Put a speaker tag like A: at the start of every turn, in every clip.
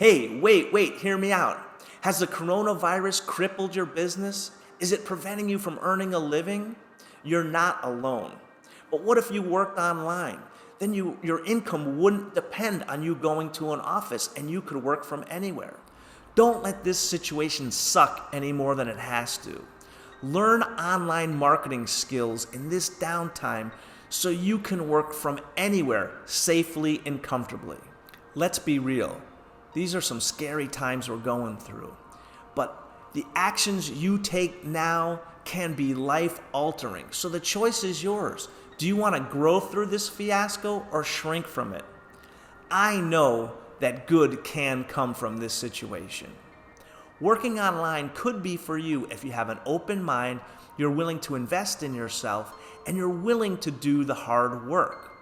A: Hey, wait, hear me out. Has the coronavirus crippled your business? Is it preventing you from earning a living? You're not alone. But what if you worked online? Then your income wouldn't depend on you going to an office and you could work from anywhere. Don't let this situation suck any more than it has to. Learn online marketing skills in this downtime so you can work from anywhere safely and comfortably. Let's be real. These are some scary times we're going through. But the actions you take now can be life-altering. So the choice is yours. Do you want to grow through this fiasco or shrink from it? I know that good can come from this situation. Working online could be for you if you have an open mind, you're willing to invest in yourself, and you're willing to do the hard work.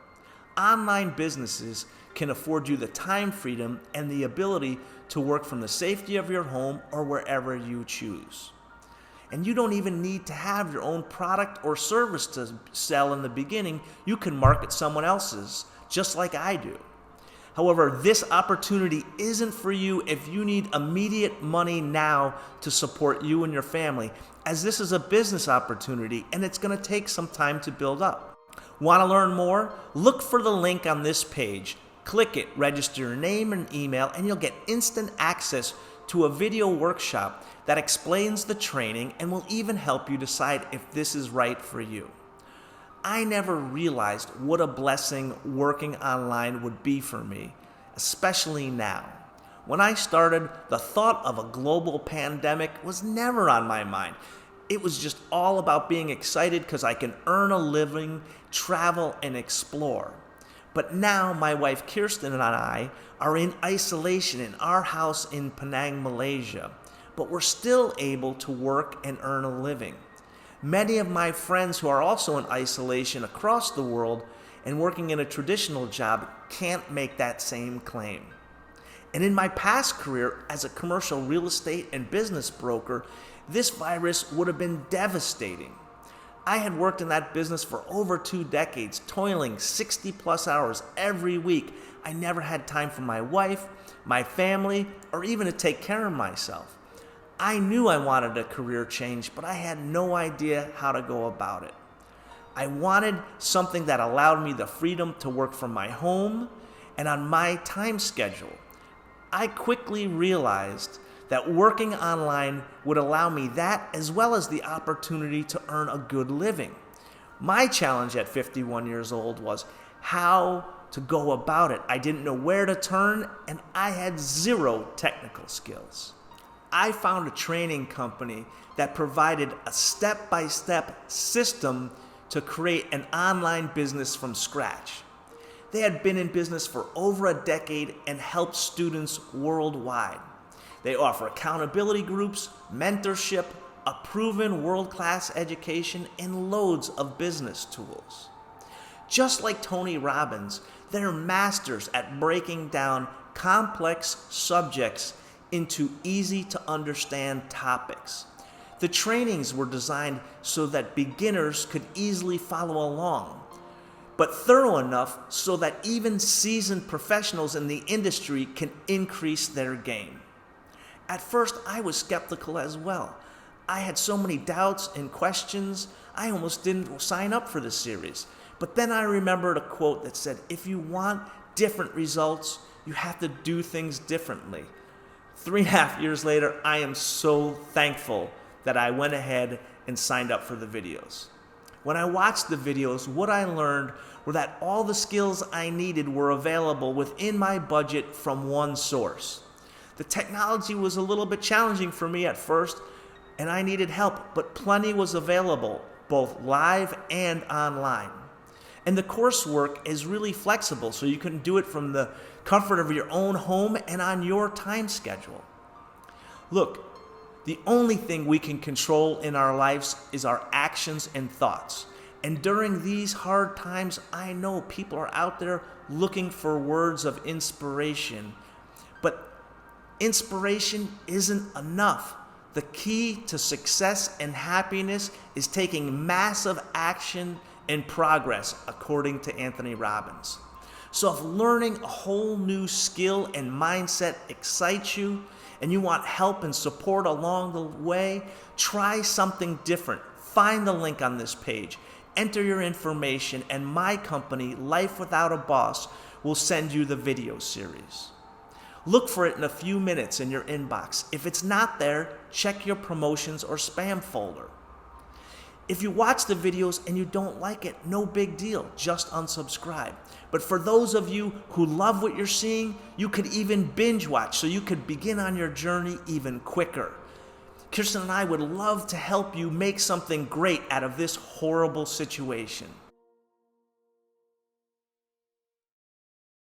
A: Online businesses can afford you the time freedom and the ability to work from the safety of your home or wherever you choose. And you don't even need to have your own product or service to sell in the beginning. You can market someone else's, just like I do. However, this opportunity isn't for you if you need immediate money now to support you and your family, as this is a business opportunity and it's going to take some time to build up. Want to learn more? Look for the link on this page. Click it, register your name and email, and you'll get instant access to a video workshop that explains the training and will even help you decide if this is right for you. I never realized what a blessing working online would be for me, especially now. When I started, the thought of a global pandemic was never on my mind. It was just all about being excited because I can earn a living, travel, and explore. But now my wife Kirsten and I are in isolation in our house in Penang, Malaysia, but we're still able to work and earn a living. Many of my friends who are also in isolation across the world and working in a traditional job can't make that same claim. And in my past career as a commercial real estate and business broker, this virus would have been devastating. I had worked in that business for over 2 decades, toiling 60 plus hours every week. I never had time for my wife, my family, or even to take care of myself. I knew I wanted a career change, but I had no idea how to go about it. I wanted something that allowed me the freedom to work from my home and on my time schedule. I quickly realized that working online would allow me that as well as the opportunity to earn a good living. My challenge at 51 years old was how to go about it. I didn't know where to turn, and I had zero technical skills. I found a training company that provided a step-by-step system to create an online business from scratch. They had been in business for over a decade and helped students worldwide. They offer accountability groups, mentorship, a proven world-class education, and loads of business tools. Just like Tony Robbins, they're masters at breaking down complex subjects into easy-to-understand topics. The trainings were designed so that beginners could easily follow along, but thorough enough so that even seasoned professionals in the industry can increase their game. At first, I was skeptical as well. I had so many doubts and questions, I almost didn't sign up for the series. But then I remembered a quote that said, if you want different results, you have to do things differently. 3.5 years later, I am so thankful that I went ahead and signed up for the videos. When I watched the videos, what I learned were that all the skills I needed were available within my budget from one source. The technology was a little bit challenging for me at first, and I needed help, but plenty was available, both live and online. And the coursework is really flexible, so you can do it from the comfort of your own home and on your time schedule. Look, the only thing we can control in our lives is our actions and thoughts. And during these hard times, I know people are out there looking for words of inspiration, but inspiration isn't enough. The key to success and happiness is taking massive action and progress, according to Anthony Robbins. So if learning a whole new skill and mindset excites you and you want help and support along the way, try something different. Find the link on this page, enter your information, and my company, Life Without a Boss, will send you the video series. Look for it in a few minutes in your inbox. If it's not there, check your promotions or spam folder. If you watch the videos and you don't like it, no big deal, just unsubscribe. But for those of you who love what you're seeing, you could even binge watch so you could begin on your journey even quicker. Kirsten and I would love to help you make something great out of this horrible situation.